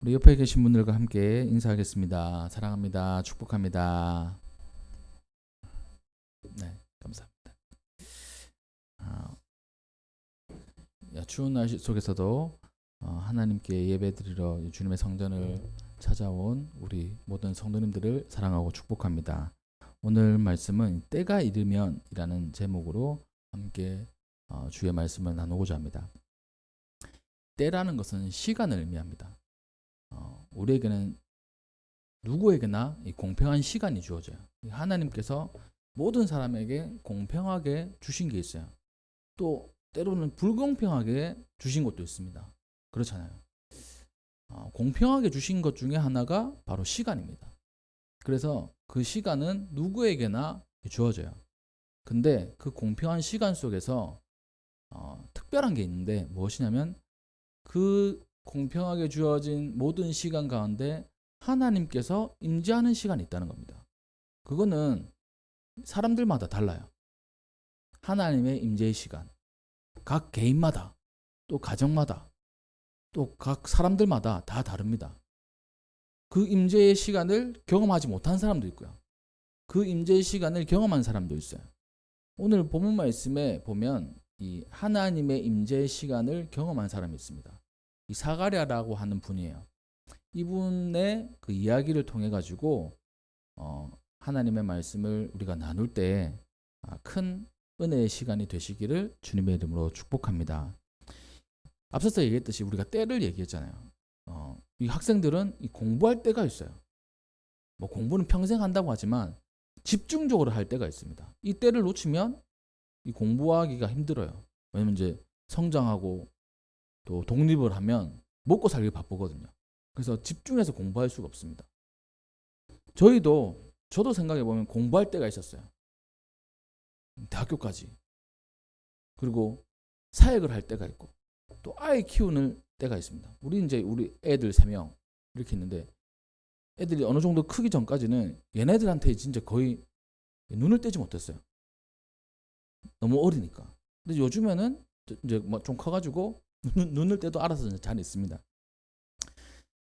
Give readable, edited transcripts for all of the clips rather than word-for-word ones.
우리 옆에 계신 분들과 함께 인사하겠습니다. 사랑합니다. 축복합니다. 네, 감사합니다. 아, 추운 날씨 속에서도 하나님께 예배드리러 주님의 성전을 찾아온 우리 모든 성도님들을 사랑하고 축복합니다. 오늘 말씀은 때가 이르면이라는 제목으로 함께 주의 말씀을 나누고자 합니다. 때라는 것은 시간을 의미합니다. 우리에게는 누구에게나 공평한 시간이 주어져요. 하나님께서 모든 사람에게 공평하게 주신 게 있어요. 또 때로는 불공평하게 주신 것도 있습니다. 그렇잖아요. 공평하게 주신 것 중에 하나가 바로 시간입니다. 그래서 그 시간은 누구에게나 주어져요. 근데 그 공평한 시간 속에서 특별한 게 있는데 무엇이냐면 그 공평하게 주어진 모든 시간 가운데 하나님께서 임재하는 시간이 있다는 겁니다. 그거는 사람들마다 달라요. 하나님의 임재의 시간, 각 개인마다, 또 가정마다, 또 각 사람들마다 다 다릅니다. 그 임재의 시간을 경험하지 못한 사람도 있고요. 그 임재의 시간을 경험한 사람도 있어요. 오늘 본문 말씀에 보면 이 하나님의 임재의 시간을 경험한 사람이 있습니다. 이 사가랴라고 하는 분이에요. 이분의 그 이야기를 통해 가지고 하나님의 말씀을 우리가 나눌 때 큰 은혜의 시간이 되시기를 주님의 이름으로 축복합니다. 앞서서 얘기했듯이 우리가 때를 얘기했잖아요. 이 학생들은 이 공부할 때가 있어요. 뭐 공부는 평생 한다고 하지만 집중적으로 할 때가 있습니다. 이 때를 놓치면 이 공부하기가 힘들어요. 왜냐면 이제 성장하고 또 독립을 하면 먹고 살기 바쁘거든요. 그래서 집중해서 공부할 수가 없습니다. 저도 생각해보면 공부할 때가 있었어요. 대학교까지. 그리고 사역을 할 때가 있고 또 아이 키우는 때가 있습니다. 우리 애들 3명 이렇게 있는데 애들이 어느 정도 크기 전까지는 얘네들한테 진짜 거의 눈을 떼지 못했어요. 너무 어리니까. 근데 요즘에는 이제 뭐 좀 커가지고 눈을 떼도 알아서 잘 있습니다.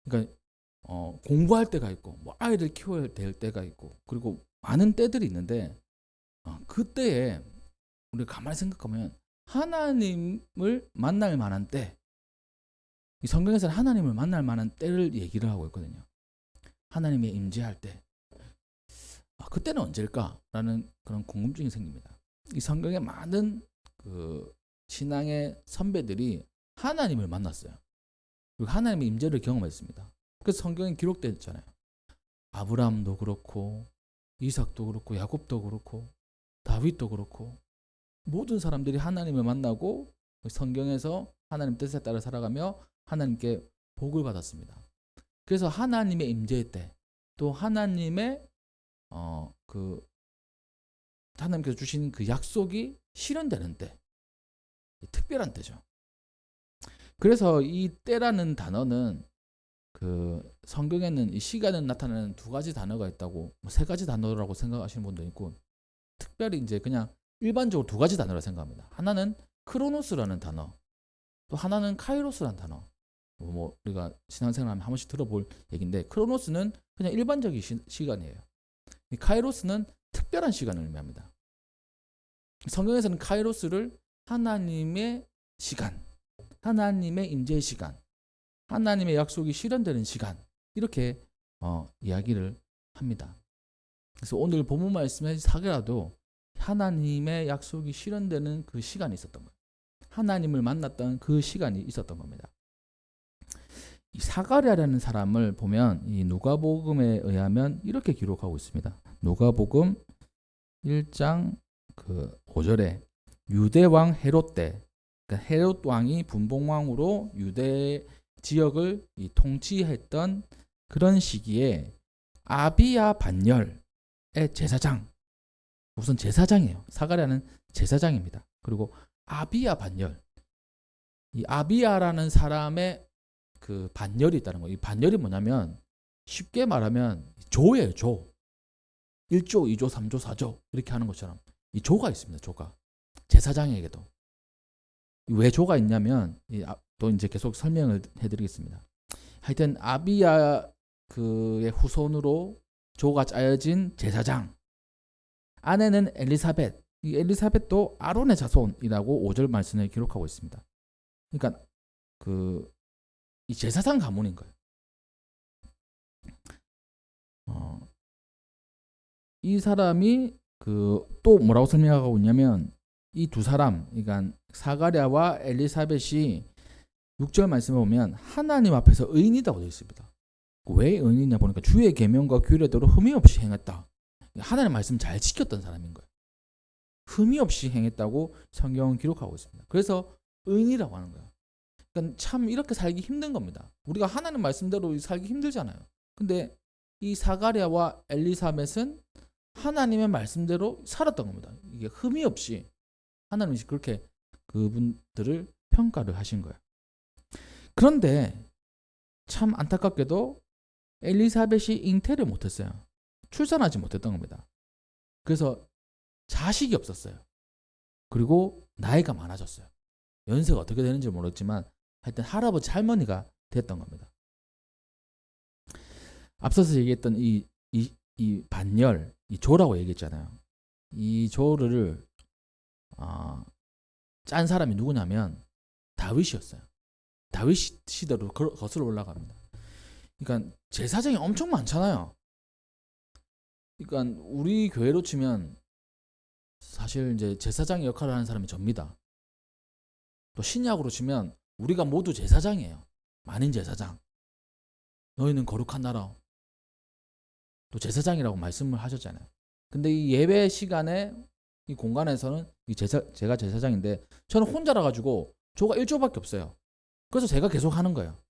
그러니까 공부할 때가 있고 뭐 아이를 키워야 될 때가 있고 그리고 많은 때들이 있는데 그때에 우리가 가만히 생각하면 하나님을 만날 만한 때, 이 성경에서는 하나님을 만날 만한 때를 얘기를 하고 있거든요. 하나님의 임재할 때 그때는 언제일까라는 그런 궁금증이 생깁니다. 이 성경에 많은 그 신앙의 선배들이 하나님을 만났어요. 그리고 하나님의 임재를 경험했습니다. 그래서 성경에 기록되어 있잖아요. 아브라함도 그렇고 이삭도 그렇고 야곱도 그렇고 다윗도 그렇고 모든 사람들이 하나님을 만나고 성경에서 하나님 뜻에 따라 살아가며 하나님께 복을 받았습니다. 그래서 하나님의 임재의 때, 또 하나님의 하나님께서 주신 그 약속이 실현되는 때, 특별한 때죠. 그래서 이 때라는 단어는 그 성경에는 이 시간을 나타내는 2가지 단어가 있다고, 3가지 단어라고 생각하시는 분도 있고, 특별히 이제 그냥 일반적으로 2가지 단어라 생각합니다. 하나는 크로노스라는 단어, 또 하나는 카이로스라는 단어. 뭐 우리가 신앙생활하면 한 번씩 들어볼 얘기인데, 크로노스는 그냥 일반적인 시간이에요. 이 카이로스는 특별한 시간을 의미합니다. 성경에서는 카이로스를 하나님의 시간, 하나님의 임재의 시간, 하나님의 약속이 실현되는 시간, 이렇게 이야기를 합니다. 그래서 오늘 본문 말씀에 사게라도 하나님의 약속이 실현되는 그 시간이 있었던 거예요. 하나님을 만났던 그 시간이 있었던 겁니다. 이 사가랴라는 사람을 보면 이 누가복음에 의하면 이렇게 기록하고 있습니다. 누가복음 1장 5절에 유대 왕 헤롯 때, 그러니까 헤롯 왕이 분봉왕으로 유대 지역을 통치했던 그런 시기에 아비야 반열의 제사장, 우선 제사장이에요. 사가랴는 제사장입니다. 그리고 아비야 반열, 이 아비야라는 사람의 그 반열이 있다는 거예요. 이 반열이 뭐냐면 쉽게 말하면 조예요. 조. 1조, 2조, 3조, 4조 이렇게 하는 것처럼 이 조가 있습니다. 조가. 제사장에게도. 왜 조가 있냐면 또 이제 계속 설명을 해드리겠습니다. 하여튼 아비야 그의 후손으로 조가 짜여진 제사장. 아내는 엘리사벳. 이 엘리사벳도 아론의 자손이라고 5절 말씀에 기록하고 있습니다. 그러니까 이 제사장 가문인 거예요. 이 사람이 또 뭐라고 설명하고 있냐면 이 두 사람, 그러니까 사가랴와 엘리사벳이 6절 말씀에 보면 하나님 앞에서 의인이라고 되어 있습니다. 왜 의인이냐 보니까 주의 계명과 규례대로 흠이 없이 행했다. 하나님 말씀 잘 지켰던 사람인 거예요. 흠이 없이 행했다고 성경은 기록하고 있습니다. 그래서 의인이라고 하는 거예요. 그러니까 참 이렇게 살기 힘든 겁니다. 우리가 하나님 말씀대로 살기 힘들잖아요. 근데 이 사가랴와 엘리사벳은 하나님의 말씀대로 살았던 겁니다. 이게 흠이 없이 하나님이 그렇게 그분들을 평가를 하신 거예요. 그런데 참 안타깝게도 엘리사벳이 잉태를 못했어요. 출산하지 못했던 겁니다. 그래서 자식이 없었어요. 그리고 나이가 많아졌어요. 연세가 어떻게 되는지 모르겠지만 하여튼 할아버지 할머니가 됐던 겁니다. 앞서서 얘기했던 이 반열, 이 조라고 얘기했잖아요. 이 조를 짠 사람이 누구냐면 다윗이었어요. 다윗 시대로 거슬러 올라갑니다. 그러니까 제사장이 엄청 많잖아요. 그러니까 우리 교회로 치면 사실 이제 제사장 역할을 하는 사람이 접니다. 또 신약으로 치면 우리가 모두 제사장이에요. 만인 제사장. 너희는 거룩한 나라. 또 제사장이라고 말씀을 하셨잖아요. 근데 이 예배 시간에 이 공간에서는 제가 제사장인데 저는 혼자라 가지고 조가 1조밖에 없어요. 그래서 제가 계속 하는 거예요.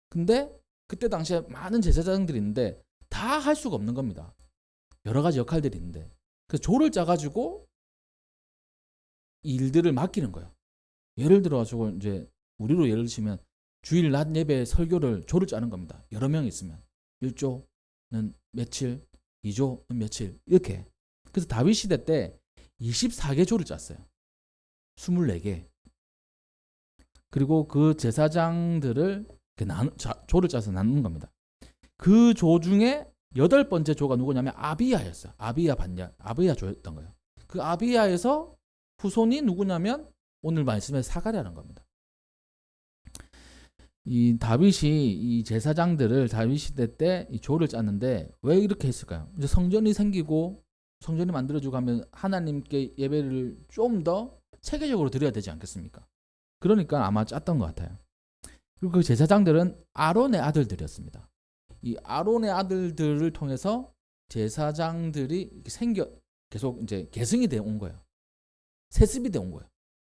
근데 그때 당시에 많은 제사장들이 있는데 다 할 수가 없는 겁니다. 여러 가지 역할들이 있는데 그래서 조를 짜가지고 일들을 맡기는 거예요. 예를 들어 가지고 이제 우리로 예를 들면 주일 낮 예배 설교를 조를 짜는 겁니다. 여러 명 있으면 1조는 며칠, 2조는 며칠 이렇게. 그래서 다윗 시대 때 24개 조를 짰어요. 24개. 그리고 그 제사장들을 조를 짜서 나누는 겁니다. 그 조 중에 8번째 조가 누구냐면 아비야였어요. 아비야 반야, 아비야 조였던 거예요. 그 아비야에서 후손이 누구냐면 오늘 말씀의 사가랴라는 겁니다. 이 다윗이 이 제사장들을 다윗 시대 때 이 조를 짰는데 왜 이렇게 했을까요? 이제 성전이 생기고 성전이 만들어지고 하면 하나님께 예배를 좀 더 체계적으로 드려야 되지 않겠습니까? 그러니까 아마 짰던 것 같아요. 그리고 그 제사장들은 아론의 아들들이었습니다. 이 아론의 아들들을 통해서 제사장들이 계속 이제 계승이 되어 온 거예요. 세습이 되어 온 거예요.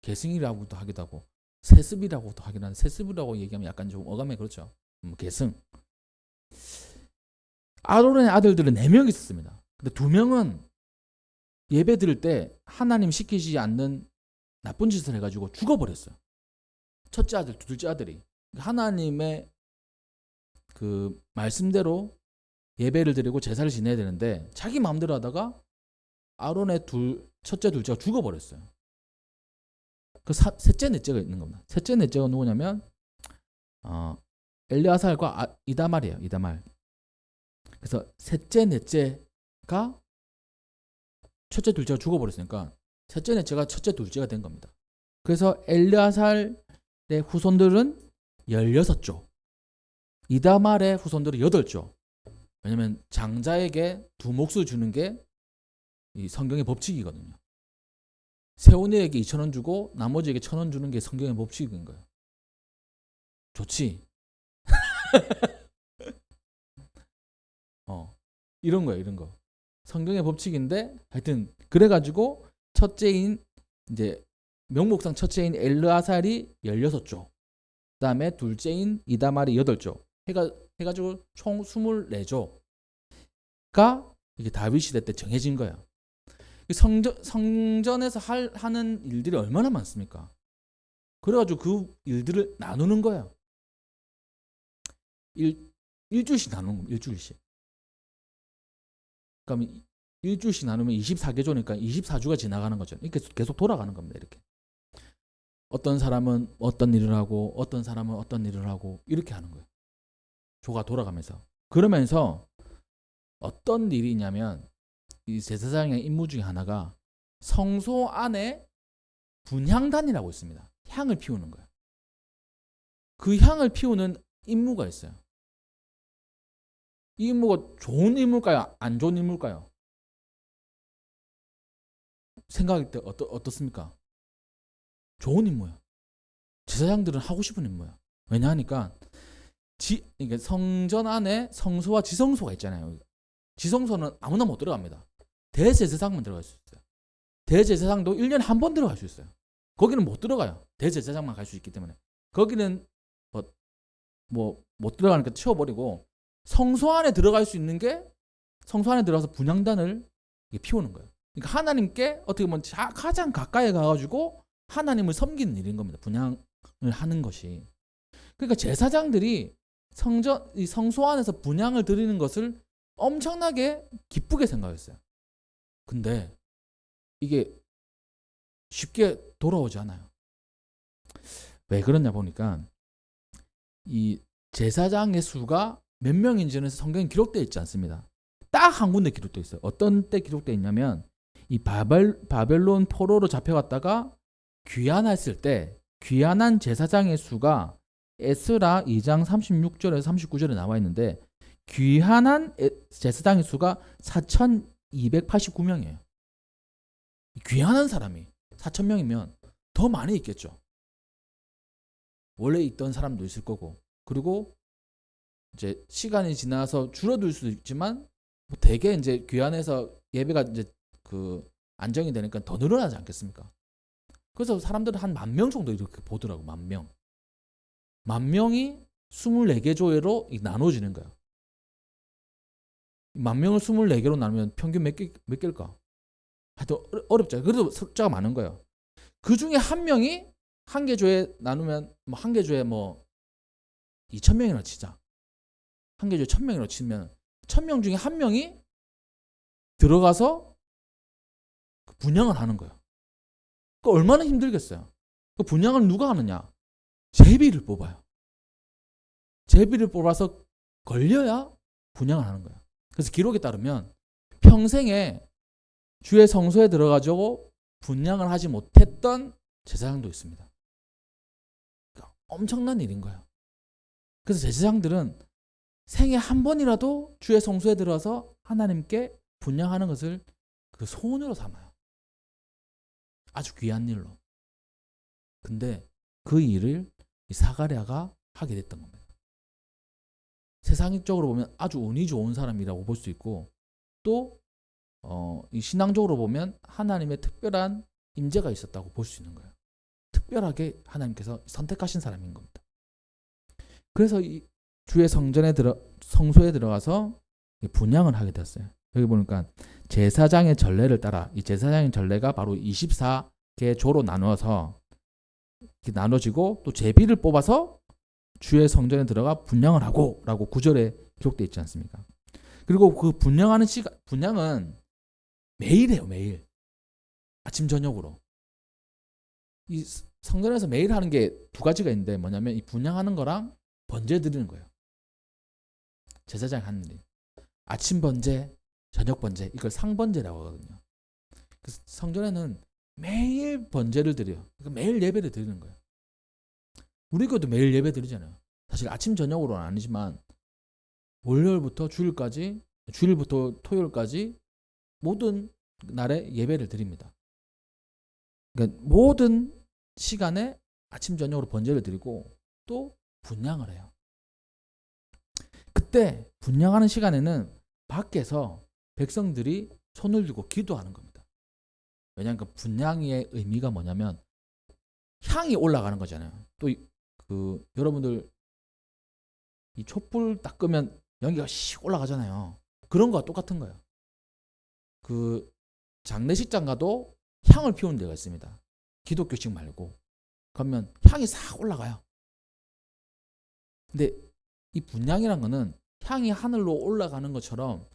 계승이라고도 하기도 하고 세습이라고도 하긴 하는데 세습이라고 얘기하면 약간 좀 어감이 그렇죠. 계승. 아론의 아들들은 4명 있었습니다. 근데 2명은 예배 드릴 때 하나님 시키지 않는 나쁜 짓을 해가지고 죽어버렸어요. 첫째 아들, 둘째 아들이 하나님의 그 말씀대로 예배를 드리고 제사를 지내야 되는데 자기 마음대로 하다가 아론의 첫째, 둘째가 죽어버렸어요. 그 셋째, 넷째가 있는 겁니다. 셋째, 넷째가 누구냐면 엘리아살과 이다말이에요. 이다말. 그래서 셋째, 넷째가 첫째, 둘째가 죽어버렸으니까 셋째, 넷째가 첫째, 둘째가 된 겁니다. 그래서 엘리아살의 후손들은 16조, 이다말의 후손들은 8조. 왜냐하면 장자에게 2몫을 주는 게 이 성경의 법칙이거든요. 세온이에게 2,000원 주고 나머지에게 1,000원 주는 게 성경의 법칙인 거예요. 좋지? 이런 거예요, 이런 거. 성경의 법칙인데 하여튼 그래가지고 첫째인 이제 명목상 첫째인 엘르아살이 16조, 그다음에 둘째인 이다말이 8조, 해가지고 총 24조가 이게 다윗 시대 때 정해진 거예요. 성전에서 하는 일들이 얼마나 많습니까? 그래가지고 그 일들을 나누는 거예요. 일주일씩 나누는 겁니다. 일주일씩. 그러면 일주일씩 나누면 24개조니까 24주가 지나가는 거죠. 이렇게 계속 돌아가는 겁니다. 이렇게. 어떤 사람은 어떤 일을 하고 어떤 사람은 어떤 일을 하고 이렇게 하는 거예요. 조가 돌아가면서. 그러면서 어떤 일이 있냐면 이 제사장의 임무 중에 하나가 성소 안에 분향단이라고 있습니다. 향을 피우는 거예요. 그 향을 피우는 임무가 있어요. 이 임무가 좋은 임무일까요? 안 좋은 임무일까요? 생각할 때 어떻습니까? 좋은 임무예요. 제사장들은 하고 싶은 임무예요. 왜냐하니까 그러니까 성전 안에 성소와 지성소가 있잖아요. 지성소는 아무나 못 들어갑니다. 대제사장만 들어갈 수 있어요. 대제사장도 1년에 한 번 들어갈 수 있어요. 거기는 못 들어가요. 대제사장만 갈 수 있기 때문에. 거기는 못 들어가니까 치워버리고 성소 안에 들어갈 수 있는 게 성소 안에 들어가서 분향단을 피우는 거예요. 그러니까 하나님께 어떻게 보면 가장 가까이 가가지고 하나님을 섬기는 일인 겁니다. 분향을 하는 것이. 그러니까 제사장들이 이 성소 안에서 분향을 드리는 것을 엄청나게 기쁘게 생각했어요. 근데 이게 쉽게 돌아오지 않아요. 왜 그러냐 보니까 이 제사장의 수가 몇 명인지는 성경에 기록되어 있지 않습니다. 딱 한 군데 기록되어 있어요. 어떤 때 기록되어 있냐면 이 바벨론 포로로 잡혀갔다가 귀환했을 때 귀환한 제사장의 수가 에스라 2장 36절에서 39절에 나와 있는데 귀환한 제사장의 수가 4,289명이에요. 귀환한 사람이 4,000명이면 더 많이 있겠죠. 원래 있던 사람도 있을 거고, 그리고 이제 시간이 지나서 줄어들 수도 있지만 대개 이제 귀환해서 예배가 이제 안정이 되니까 더 늘어나지 않겠습니까? 그래서 사람들은 한 10,000명 정도 이렇게 보더라고. 10,000명. 10,000명이 24개 조회로 나눠지는 거예요. 10,000명을 24개로 나누면 평균 몇 개일까? 하여튼 어렵죠. 그래도 숫자가 많은 거예요. 그 중에 한 명이 한 개 조에 나누면 한 개 조에 2,000명이나 치자. 한 개 조에 1,000명이나 치면 1,000명 중에 한 명이 들어가서 분향을 하는 거예요. 그 얼마나 힘들겠어요. 그 분향을 누가 하느냐? 제비를 뽑아요. 제비를 뽑아서 걸려야 분향을 하는 거예요. 그래서 기록에 따르면 평생에 주의 성소에 들어가지고 분향을 하지 못했던 제사장도 있습니다. 그러니까 엄청난 일인 거예요. 그래서 제사장들은 생에 한 번이라도 주의 성소에 들어가서 하나님께 분향하는 것을 그 소원으로 삼아요. 아주 귀한 일로. 근데 그 일을 이 사가랴가 하게 됐던 겁니다. 세상적으로 보면 아주 운이 좋은 사람이라고 볼 수 있고, 또 이 신앙적으로 보면 하나님의 특별한 임재가 있었다고 볼 수 있는 거예요. 특별하게 하나님께서 선택하신 사람인 겁니다. 그래서 이 주의 성소에 들어가서 분향을 하게 됐어요. 여기 보니까 제사장의 전례를 따라, 이 제사장의 전례가 바로 24개 조로 나눠지고 또 제비를 뽑아서 주의 성전에 들어가 분향을 하고 라고 9절에 기록되어 있지 않습니까? 그리고 그 분향하는 분향은 매일 해요. 매일. 아침 저녁으로. 이 성전에서 매일 하는 게 두 가지가 있는데 뭐냐면 이 분향하는 거랑 번제 드리는 거예요. 제사장이 하는 일. 아침 번제, 저녁 번제, 이걸 상번제라고 하거든요. 그래서 성전에는 매일 번제를 드려요. 그러니까 매일 예배를 드리는 거예요. 우리 교도 매일 예배 드리잖아요. 사실 아침 저녁으로는 아니지만 월요일부터 주일까지, 주일부터 토요일까지 모든 날에 예배를 드립니다. 그러니까 모든 시간에 아침 저녁으로 번제를 드리고 또 분향을 해요. 그때 분향하는 시간에는 밖에서 백성들이 손을 들고 기도하는 겁니다. 왜냐하면 그 분향의 의미가 뭐냐면 향이 올라가는 거잖아요. 또 여러분들 이 촛불 딱 끄면 연기가 씩 올라가잖아요. 그런 거와 똑같은 거예요. 그 장례식장 가도 향을 피우는 데가 있습니다. 기독교식 말고. 그러면 향이 싹 올라가요. 근데 이 분향이란 거는 향이 하늘로 올라가는 것처럼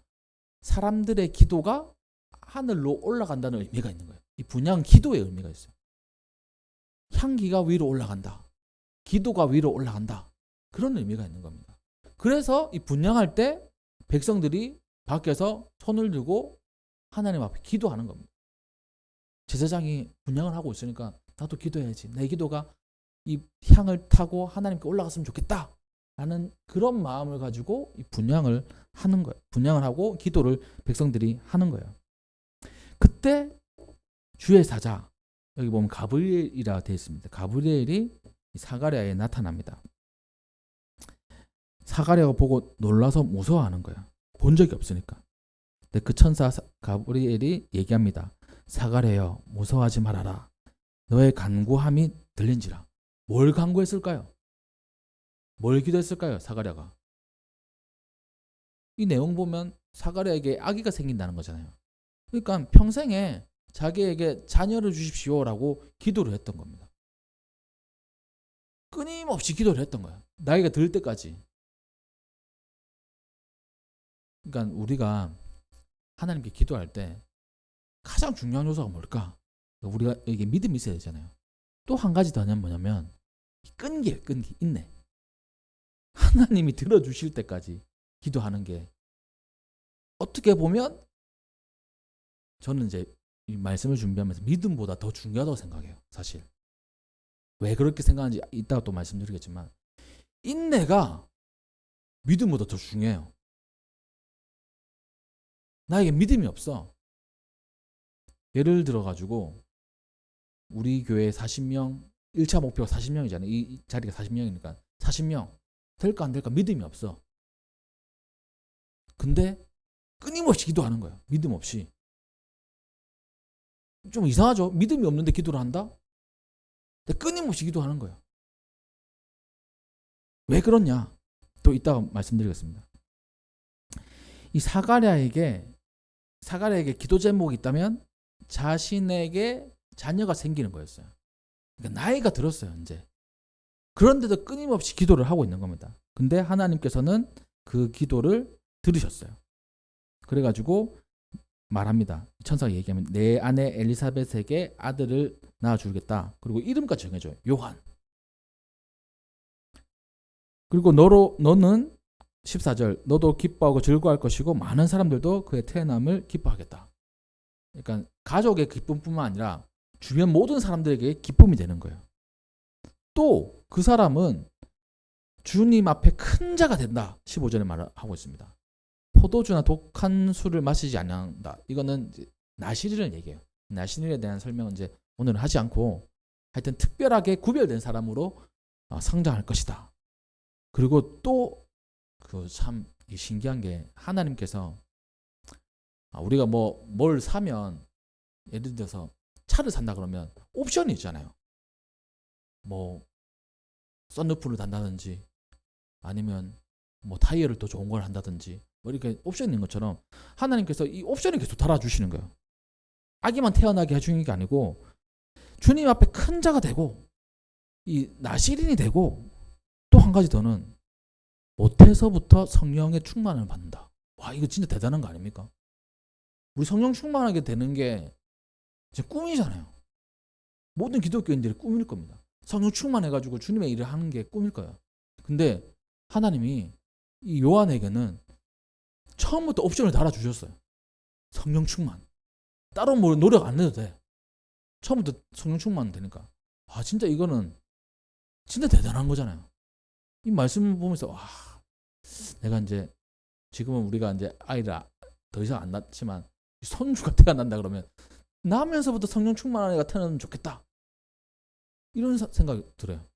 사람들의 기도가 하늘로 올라간다는 의미가 있는 거예요. 이 분향 기도의 의미가 있어요. 향기가 위로 올라간다. 기도가 위로 올라간다. 그런 의미가 있는 겁니다. 그래서 이 분향할 때 백성들이 밖에서 손을 들고 하나님 앞에 기도하는 겁니다. 제사장이 분향을 하고 있으니까 나도 기도해야지. 내 기도가 이 향을 타고 하나님께 올라갔으면 좋겠다. 라는 그런 마음을 가지고 이 분향을 하는 거예요. 분향을 하고 기도를 백성들이 하는 거예요. 그때 주의 사자, 여기 보면 가브리엘이라 되어 있습니다. 가브리엘이 사가랴에 나타납니다. 사가랴가 보고 놀라서 무서워하는 거야. 본 적이 없으니까. 근데 그 천사 가브리엘이 얘기합니다. 사가랴여, 무서워하지 말아라. 너의 간구함이 들린지라. 뭘 간구했을까요? 뭘 기도했을까요? 사가랴가. 이 내용 보면 사가랴에게 아기가 생긴다는 거잖아요. 그러니까 평생에 자기에게 자녀를 주십시오라고 기도를 했던 겁니다. 끊임없이 기도를 했던 거야. 나이가 들 때까지. 그러니까 우리가 하나님께 기도할 때 가장 중요한 요소가 뭘까? 우리가 이게 믿음이 있어야 되잖아요. 또 한 가지 더는 뭐냐면 끈기, 인내. 하나님이 들어주실 때까지 기도하는 게 어떻게 보면 저는 이제 이 말씀을 준비하면서 믿음보다 더 중요하다고 생각해요. 사실. 왜 그렇게 생각하는지 이따가 또 말씀드리겠지만 인내가 믿음보다 더 중요해요. 나에게 믿음이 없어. 예를 들어가지고 우리 교회 40명 1차 목표가 40명이잖아요. 이 자리가 40명이니까 40명 될까 안 될까 믿음이 없어. 근데 끊임없이 기도하는 거예요. 믿음 없이. 좀 이상하죠? 믿음이 없는데 기도를 한다? 근데 끊임없이 기도하는 거예요. 왜 그렇냐? 또 이따가 말씀드리겠습니다. 이 사가랴에게 기도 제목이 있다면 자신에게 자녀가 생기는 거였어요. 그러니까 나이가 들었어요, 이제. 그런데도 끊임없이 기도를 하고 있는 겁니다. 근데 하나님께서는 그 기도를 들으셨어요. 그래가지고 말합니다. 천사가 얘기하면 내 아내 엘리사벳에게 아들을 낳아주겠다. 그리고 이름까지 정해줘요. 요한. 그리고 너는 14절 너도 기뻐하고 즐거워할 것이고 많은 사람들도 그의 태어남을 기뻐하겠다. 그러니까 가족의 기쁨뿐만 아니라 주변 모든 사람들에게 기쁨이 되는 거예요. 또 그 사람은 주님 앞에 큰 자가 된다. 15절에 말하고 있습니다. 포도주나 독한 술을 마시지 않는다. 이거는 나시린을 얘기해요. 나시린에 대한 설명은 이제 오늘은 하지 않고 하여튼 특별하게 구별된 사람으로 성장할 것이다. 그리고 또 그 참 신기한 게 하나님께서 우리가 뭘 사면 예를 들어서 차를 산다 그러면 옵션이 있잖아요. 썬루프를 단다든지 아니면 타이어를 더 좋은 걸 한다든지 이렇게 옵션이 있는 것처럼 하나님께서 이 옵션을 계속 달아주시는 거예요. 아기만 태어나게 해주는 게 아니고 주님 앞에 큰 자가 되고 이 나시린이 되고 또 한 가지 더는 모태서부터 성령의 충만을 받는다. 와, 이거 진짜 대단한 거 아닙니까? 우리 성령 충만하게 되는 게 제 꿈이잖아요. 모든 기독교인들의 꿈일 겁니다. 성령 충만해가지고 주님의 일을 하는 게 꿈일 거예요. 근데 하나님이 이 요한에게는 처음부터 옵션을 달아주셨어요. 성령 충만. 따로 노력 안 해도 돼. 처음부터 성령 충만 되니까. 진짜 이거는 진짜 대단한 거잖아요. 이 말씀을 보면서 내가 이제 지금은 우리가 이제 아이를 더 이상 안 낳지만 손주가 태어난다 그러면 나면서부터 성령 충만한 애가 태어나면 좋겠다. 이런 생각이 들어요.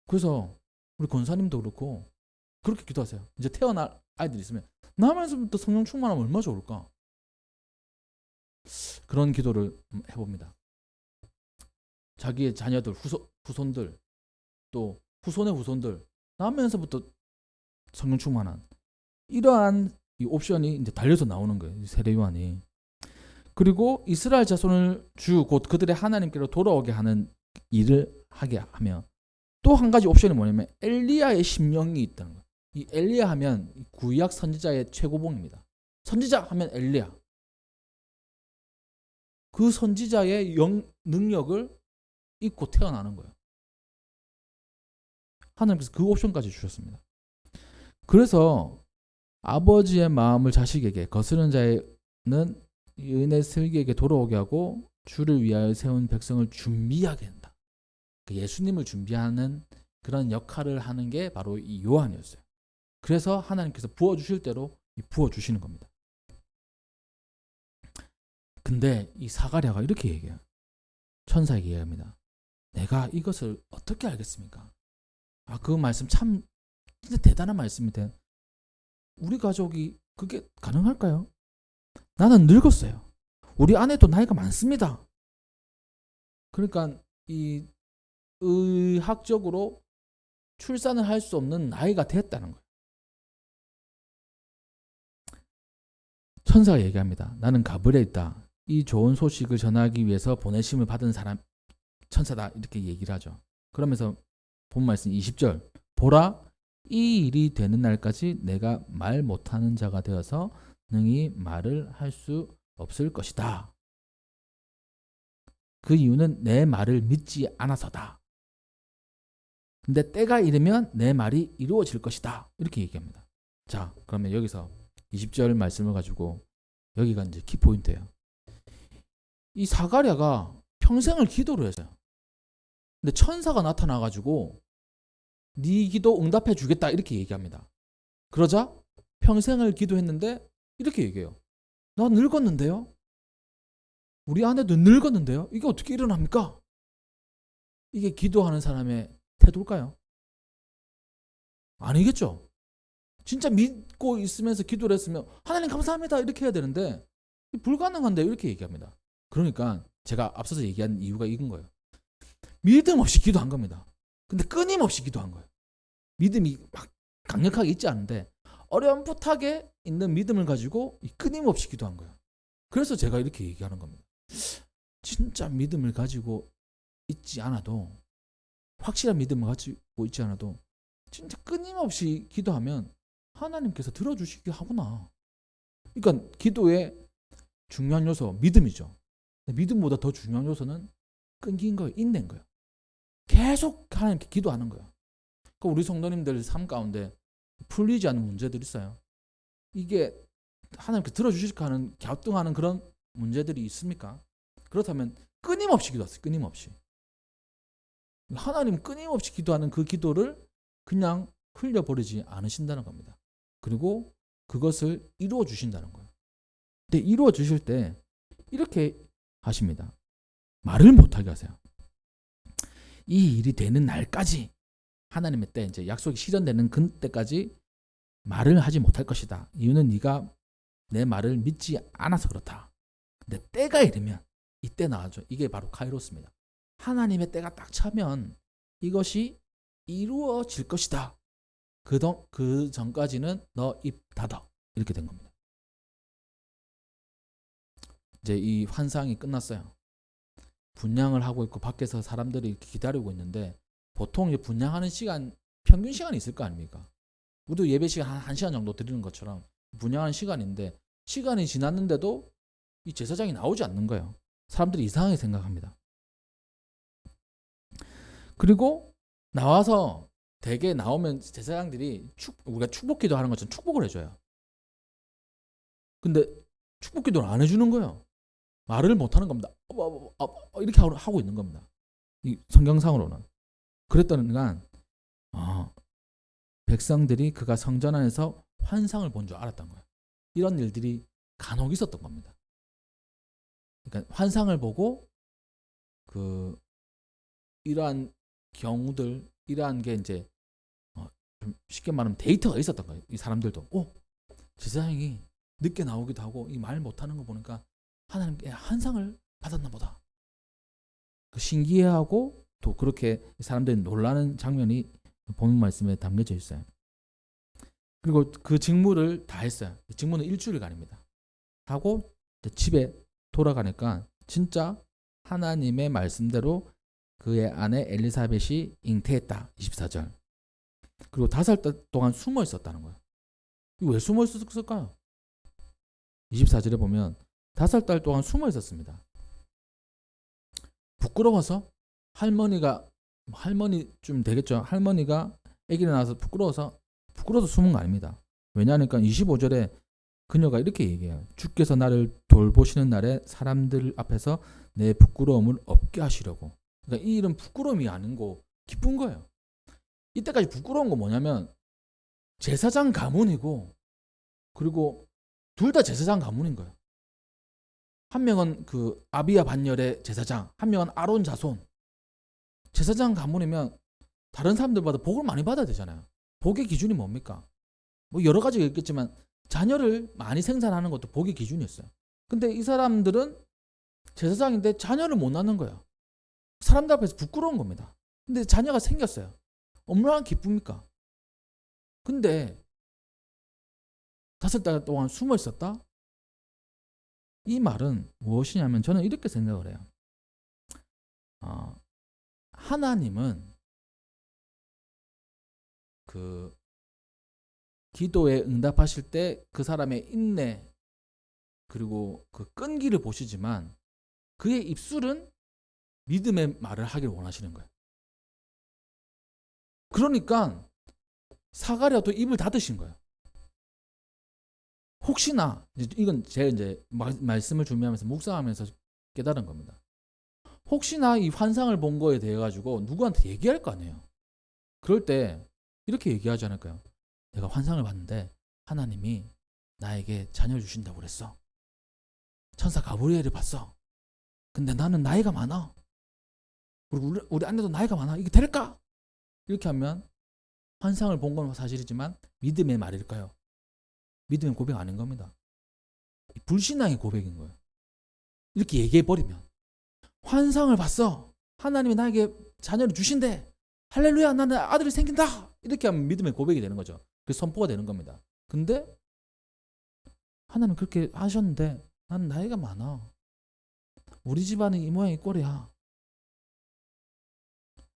그래서 우리 권사님도 그렇고 그렇게 기도하세요. 이제 태어날 아이들이 있으면 나면서부터 성령 충만하면 얼마나 좋을까. 그런 기도를 해봅니다. 자기의 자녀들, 후손들, 또 후손의 후손들 나면서부터 성령 충만한 이러한 이 옵션이 이제 달려서 나오는 거예요. 세례 요한이. 그리고 이스라엘 자손을 주 곧 그들의 하나님께로 돌아오게 하는 일을 하게 하며 또 한 가지 옵션이 뭐냐면 엘리야의 심령이 있다는 거예요. 이 엘리야 하면 구약 선지자의 최고봉입니다. 선지자 하면 엘리야. 그 선지자의 능력을 입고 태어나는 거예요. 하나님께서 그 옵션까지 주셨습니다. 그래서 아버지의 마음을 자식에게, 거스르는 자는 은혜 슬기에게 돌아오게 하고 주를 위하여 세운 백성을 준비하게 한다. 예수님을 준비하는 그런 역할을 하는 게 바로 이 요한이었어요. 그래서 하나님께서 부어주실 대로 부어주시는 겁니다. 근데 이 사가랴가 이렇게 얘기해요. 천사에게 얘기합니다. 내가 이것을 어떻게 알겠습니까? 그 말씀 참 진짜 대단한 말씀인데 우리 가족이 그게 가능할까요? 나는 늙었어요. 우리 아내도 나이가 많습니다. 그러니까 이 의학적으로 출산을 할 수 없는 나이가 됐다는 거예요. 천사가 얘기합니다. 나는 가브리엘이다. 이 좋은 소식을 전하기 위해서 보내심을 받은 사람 천사다 이렇게 얘기를 하죠. 그러면서 본 말씀 20절 보라 이 일이 되는 날까지 내가 말 못하는 자가 되어서 능히 말을 할 수 없을 것이다. 그 이유는 내 말을 믿지 않아서다. 근데 때가 이르면 내 말이 이루어질 것이다. 이렇게 얘기합니다. 자, 그러면 여기서 20절 말씀을 가지고 여기가 이제 키포인트예요. 이 사가랴가 평생을 기도를 했어요. 근데 천사가 나타나가지고 네 기도 응답해 주겠다 이렇게 얘기합니다. 그러자 평생을 기도했는데 이렇게 얘기해요. 나 늙었는데요? 우리 아내도 늙었는데요? 이게 어떻게 일어납니까? 이게 기도하는 사람의 태도일까요? 아니겠죠. 진짜 믿고 있으면서 기도를 했으면 하나님 감사합니다 이렇게 해야 되는데 불가능한데 이렇게 얘기합니다. 그러니까 제가 앞서서 얘기한 이유가 이건 거예요. 믿음 없이 기도한 겁니다. 근데 끊임없이 기도한 거예요. 믿음이 막 강력하게 있지 않은데 어렴풋하게 있는 믿음을 가지고 끊임없이 기도한 거예요. 그래서 제가 이렇게 얘기하는 겁니다. 진짜 믿음을 가지고 있지 않아도 확실한 믿음을 가지고 있지 않아도 진짜 끊임없이 기도하면 하나님께서 들어주시게 하구나. 그러니까 기도의 중요한 요소 믿음이죠. 믿음보다 더 중요한 요소는 끊긴 거예요. 인내인 거예요. 계속 하나님께 기도하는 거예요. 그러니까 우리 성도님들 삶 가운데 풀리지 않는 문제들이 있어요. 이게 하나님께 들어주실까 하는 갸우뚱하는 그런 문제들이 있습니까? 그렇다면 끊임없이 기도하세요. 끊임없이. 하나님 끊임없이 기도하는 그 기도를 그냥 흘려버리지 않으신다는 겁니다. 그리고 그것을 이루어 주신다는 거예요. 근데 이루어 주실 때 이렇게 하십니다. 말을 못하게 하세요. 이 일이 되는 날까지 하나님의 때 이제 약속이 실현되는 그때까지 말을 하지 못할 것이다. 이유는 네가 내 말을 믿지 않아서 그렇다. 근데 때가 이르면 이때 나와죠. 이게 바로 카이로스입니다. 하나님의 때가 딱 차면 이것이 이루어질 것이다. 그 전까지는 너 입 닫아. 이렇게 된 겁니다. 이제 이 환상이 끝났어요. 분향을 하고 있고 밖에서 사람들이 이렇게 기다리고 있는데 보통 이제 분향하는 시간 평균 시간이 있을 거 아닙니까? 우리도 예배 시간 한 1시간 정도 드리는 것처럼 분향하는 시간인데 시간이 지났는데도 이 제사장이 나오지 않는 거예요. 사람들이 이상하게 생각합니다. 그리고 나와서 대개 나오면 제사장들이 우리가 축복기도 하는 것처럼 축복을 해줘요. 근데 축복기도를 안 해주는 거예요. 말을 못하는 겁니다. 이렇게 하고 있는 겁니다. 이 성경상으로는. 그랬더니가 백성들이 그가 성전 안에서 환상을 본 줄 알았던 거예요. 이런 일들이 간혹 있었던 겁니다. 그러니까 환상을 보고 이러한 경우들, 이러한 게 이제 좀 쉽게 말하면 데이터가 있었던 거예요. 이 사람들도 제사장이 늦게 나오기도 하고 이 말 못하는 거 보니까 하나님께 환상을 받았나 보다. 신기해하고 또 그렇게 사람들이 놀라는 장면이 본문 말씀에 담겨져 있어요. 그리고 그 직무를 다 했어요. 직무는 일주일간입니다. 하고 집에 돌아가니까 진짜 하나님의 말씀대로 그의 아내 엘리사벳이 잉태했다. 24절. 그리고 5달 동안 숨어 있었다는 거예요. 왜 숨어 있었을까요? 24절에 보면 5달 동안 숨어 있었습니다. 부끄러워서? 할머니쯤 되겠죠. 할머니가 아기를 낳아서 부끄러워서 숨은 거 아닙니다. 왜냐하니까 25절에 그녀가 이렇게 얘기해요. 주께서 나를 돌보시는 날에 사람들 앞에서 내 부끄러움을 없게 하시려고. 그러니까 이 일은 부끄러움이 아니고 기쁜 거예요. 이때까지 부끄러운 건 뭐냐면 제사장 가문이고, 그리고 둘 다 제사장 가문인 거예요. 한 명은 그 아비야 반열의 제사장, 한 명은 아론 자손. 제사장 가문이면 다른 사람들보다 복을 많이 받아야 되잖아요. 복의 기준이 뭡니까? 뭐 여러 가지가 있겠지만 자녀를 많이 생산하는 것도 복의 기준이었어요. 근데 이 사람들은 제사장인데 자녀를 못 낳는 거예요. 사람들 앞에서 부끄러운 겁니다. 근데 자녀가 생겼어요. 얼마나 기쁩니까? 근데 5달 동안 숨어 있었다? 이 말은 무엇이냐면 저는 이렇게 생각을 해요. 하나님은 그 기도에 응답하실 때 그 사람의 인내 그리고 그 끈기를 보시지만 그의 입술은 믿음의 말을 하길 원하시는 거예요. 그러니까 사가랴도 입을 닫으신 거예요. 혹시나 이건 제가 이제 말씀을 준비하면서 묵상하면서 깨달은 겁니다. 혹시나 이 환상을 본 거에 대해 가지고 누구한테 얘기할 거 아니에요. 그럴 때 이렇게 얘기하지 않을까요? 내가 환상을 봤는데 하나님이 나에게 자녀를 주신다고 그랬어. 천사 가브리엘을 봤어. 근데 나는 나이가 많아. 그리고 우리 아내도 나이가 많아. 이게 될까? 이렇게 하면 환상을 본 건 사실이지만 믿음의 말일까요? 믿음의 고백 아닌 겁니다. 불신앙의 고백인 거예요. 이렇게 얘기해버리면 환상을 봤어. 하나님이 나에게 자녀를 주신대. 할렐루야, 나는 아들이 생긴다. 이렇게 하면 믿음의 고백이 되는 거죠. 그래서 선포가 되는 겁니다. 근데 하나님 그렇게 하셨는데 나는 나이가 많아. 우리 집안은 이 모양 이 꼴이야.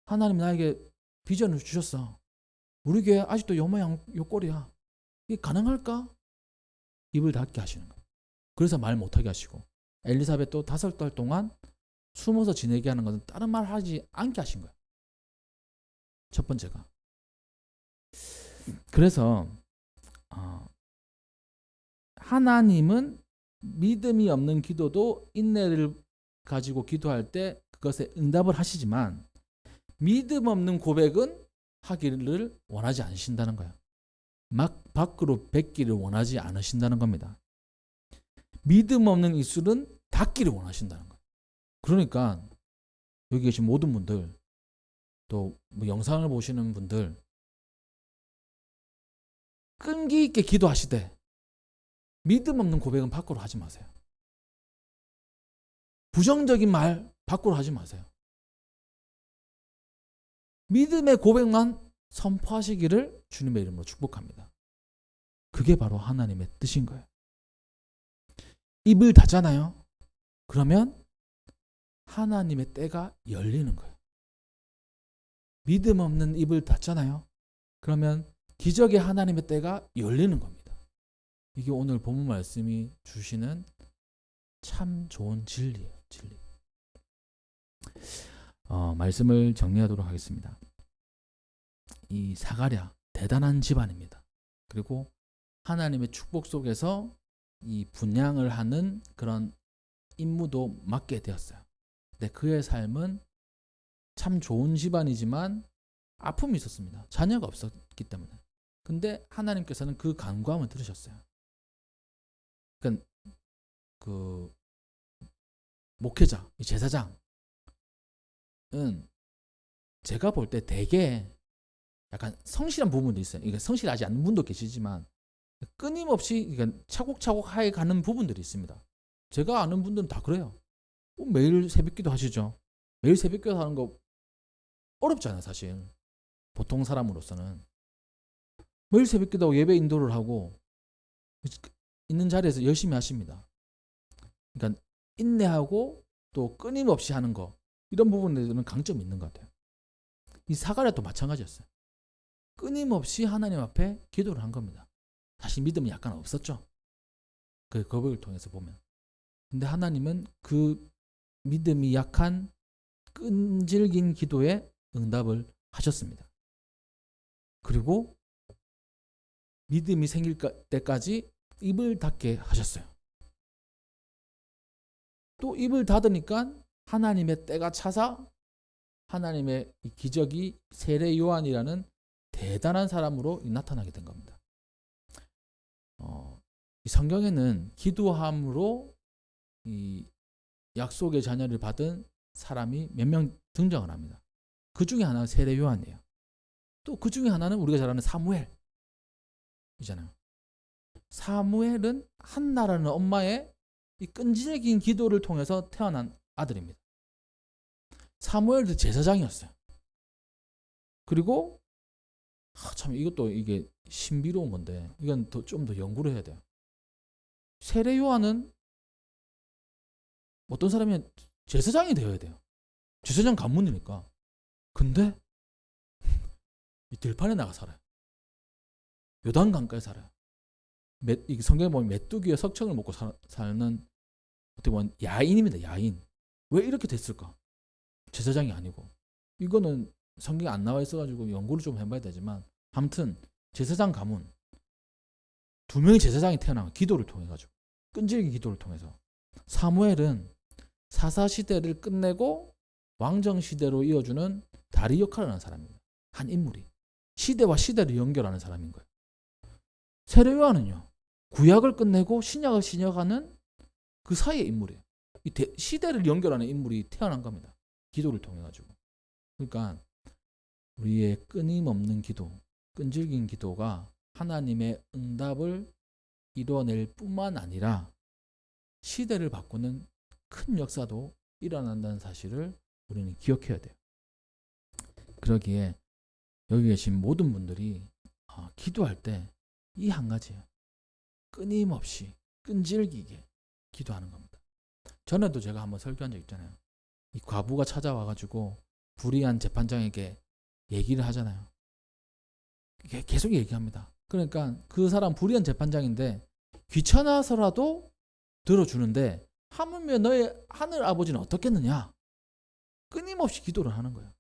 하나님 나에게 비전을 주셨어. 우리 교회 아직도 요 모양 요 꼴이야. 이게 가능할까? 입을 닫게 하시는 거예요. 그래서 말 못하게 하시고 엘리사벳도 5달 동안 숨어서 지내게 하는 것은 다른 말 하지 않게 하신 거예요. 첫 번째가. 그래서 하나님은 믿음이 없는 기도도 인내를 가지고 기도할 때 그것에 응답을 하시지만 믿음 없는 고백은 하기를 원하지 않으신다는 거예요. 막 밖으로 뱉기를 원하지 않으신다는 겁니다. 믿음 없는 입술은 닫기를 원하신다는 거예요. 그러니까 여기 계신 모든 분들 또 뭐 영상을 보시는 분들 끈기 있게 기도하시되 믿음 없는 고백은 밖으로 하지 마세요. 부정적인 말 밖으로 하지 마세요. 믿음의 고백만 선포하시기를 주님의 이름으로 축복합니다. 그게 바로 하나님의 뜻인 거예요. 입을 닫잖아요. 그러면 하나님의 때가 열리는 거예요. 믿음 없는 입을 닫잖아요. 그러면 기적의 하나님의 때가 열리는 겁니다. 이게 오늘 본문 말씀이 주시는 참 좋은 진리예요. 진리. 말씀을 정리하도록 하겠습니다. 이 사가랴 대단한 집안입니다. 그리고 하나님의 축복 속에서 이 분양을 하는 그런 임무도 맡게 되었어요. 근데 그의 삶은 참 좋은 집안이지만 아픔이 있었습니다. 자녀가 없었기 때문에. 근데 하나님께서는 그 간구함을 들으셨어요. 그러니까 그 목회자, 제사장은 제가 볼 때 되게 약간 성실한 부분도 있어요. 이게 성실하지 않는 분도 계시지만 끊임없이 차곡차곡 하에 가는 부분들이 있습니다. 제가 아는 분들은 다 그래요. 매일 새벽기도 하시죠. 매일 새벽기도 하는 거 어렵잖아요, 사실. 보통 사람으로서는. 매일 새벽기도 예배 인도를 하고 있는 자리에서 열심히 하십니다. 그러니까 인내하고 또 끊임없이 하는 거 이런 부분에는 강점이 있는 것 같아요. 이 사가랴도 마찬가지였어요. 끊임없이 하나님 앞에 기도를 한 겁니다. 사실 믿음이 약간 없었죠. 그 고백을 통해서 보면. 근데 하나님은 그 믿음이 약한 끈질긴 기도에 응답을 하셨습니다. 그리고 믿음이 생길 때까지 입을 닫게 하셨어요. 또 입을 닫으니까 하나님의 때가 차서 하나님의 이 기적이 세례 요한이라는 대단한 사람으로 나타나게 된 겁니다. 이 성경에는 기도함으로 이 약속의 자녀를 받은 사람이 몇 명 등장을 합니다. 그 중에 하나가 세례 요한이에요. 또 그 중에 하나는 우리가 잘 아는 사무엘이잖아요. 사무엘은 한나라는 엄마의 이 끈질긴 기도를 통해서 태어난 아들입니다. 사무엘도 제사장이었어요. 그리고 참 이것도 이게 신비로운 건데 이건 좀 더 연구를 해야 돼요. 세례 요한은 어떤 사람이 제사장이 되어야 돼요. 제사장 가문이니까. 근데 이 들판에 나가 살아요. 요단강가에 살아요. 이 성경에 보면 메뚜기의 석청을 먹고 사는 어떻게 보면 야인입니다. 야인. 왜 이렇게 됐을까? 제사장이 아니고. 이거는 성경에 안 나와 있어가지고 연구를 좀 해봐야 되지만 아무튼 제사장 가문 2명의 제사장이 태어난 기도를 통해 가지고 끈질긴 기도를 통해서. 사무엘은 사사시대를 끝내고 왕정시대로 이어주는 다리 역할을 하는 사람입니다. 한 인물이 시대와 시대를 연결하는 사람인 거예요. 세례 요한은요, 구약을 끝내고 신약을 시작하는 그 사이의 인물이에요. 이 시대를 연결하는 인물이 태어난 겁니다. 기도를 통해 가지고. 그러니까 우리의 끊임없는 기도, 끈질긴 기도가 하나님의 응답을 이뤄낼 뿐만 아니라 시대를 바꾸는 큰 역사도 일어난다는 사실을 우리는 기억해야 돼요. 그러기에 여기 계신 모든 분들이 기도할 때 이 한 가지예요. 끊임없이 끈질기게 기도하는 겁니다. 전에도 제가 한번 설교한 적 있잖아요. 이 과부가 찾아와가지고 불의한 재판장에게 얘기를 하잖아요. 계속 얘기합니다. 그러니까 그 사람 불의한 재판장인데 귀찮아서라도 들어주는데 하물며 너의 하늘 아버지는 어떻겠느냐. 끊임없이 기도를 하는 거예요.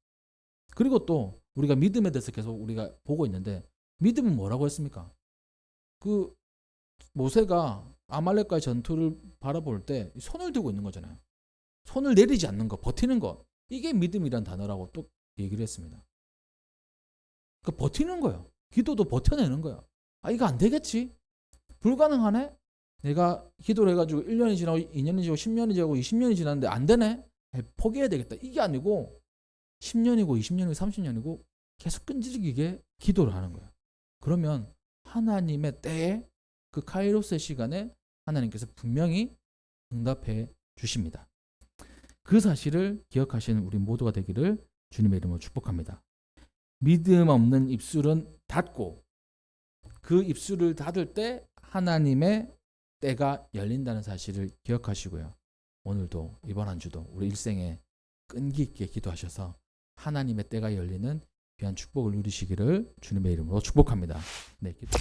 그리고 또 우리가 믿음에 대해서 계속 우리가 보고 있는데 믿음은 뭐라고 했습니까? 그 모세가 아말렉과의 전투를 바라볼 때 손을 들고 있는 거잖아요. 손을 내리지 않는 거, 버티는 거. 이게 믿음이란 단어라고 또 얘기를 했습니다. 그러니까 버티는 거예요. 기도도 버텨내는 거예요. 이거 안 되겠지? 불가능하네? 내가 기도를 해가지고 1년이 지나고 2년이 지나고 10년이 지나고 20년이 지났는데 안 되네? 포기해야 되겠다. 이게 아니고 10년이고 20년이고 30년이고 계속 끈질기게 기도를 하는 거예요. 그러면 하나님의 때에 그 카이로스의 시간에 하나님께서 분명히 응답해 주십니다. 그 사실을 기억하시는 우리 모두가 되기를 주님의 이름으로 축복합니다. 믿음 없는 입술은 닫고 그 입술을 닫을 때 하나님의 때가 열린다는 사실을 기억하시고요. 오늘도 이번 한 주도 우리 일생에 끈기 있게 기도하셔서 하나님의 때가 열리는 귀한 축복을 누리시기를 주님의 이름으로 축복합니다. 네, 기도.